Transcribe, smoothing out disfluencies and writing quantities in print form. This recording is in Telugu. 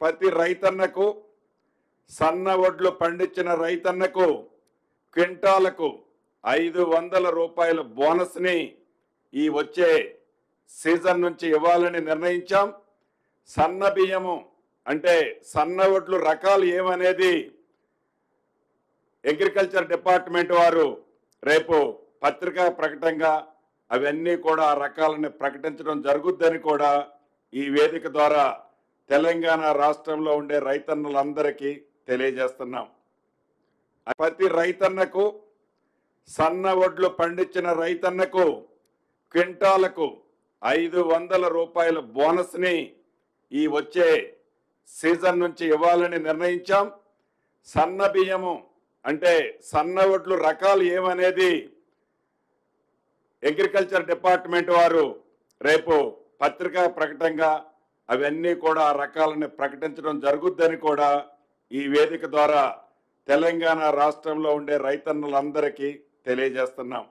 ప్రతి రైతన్నకు సన్న వడ్లు పండించిన రైతన్నకు క్వింటాలకు 500 రూపాయల బోనస్ని ఈ వచ్చే సీజన్ నుంచి ఇవ్వాలని నిర్ణయించాం. సన్న బియ్యము అంటే సన్న వడ్లు రకాలు ఏమనేది అగ్రికల్చర్ డిపార్ట్మెంట్ వారు రేపు పత్రికా ప్రకటనగా అవన్నీ కూడా ఆ రకాలను ప్రకటించడం జరుగుద్దని కూడా ఈ వేదిక ద్వారా తెలంగాణ రాష్ట్రంలో ఉండే రైతన్నులందరికీ తెలియజేస్తున్నాం. ప్రతి రైతన్నకు సన్న వడ్లు పండించిన రైతన్నకు క్వింటాలకు 500 రూపాయల బోనస్ని ఈ వచ్చే సీజన్ నుంచి ఇవ్వాలని నిర్ణయించాం. సన్న బియ్యము అంటే సన్న వడ్లు రకాలు ఏమనేది అగ్రికల్చర్ డిపార్ట్మెంట్ వారు రేపు పత్రికా ప్రకటనగా అవన్నీ కూడా ఆ రకాలను ప్రకటించడం జరుగుద్దని కూడా ఈ వేదిక ద్వారా తెలంగాణ రాష్ట్రంలో ఉండే రైతన్నులందరికీ తెలియజేస్తున్నాం.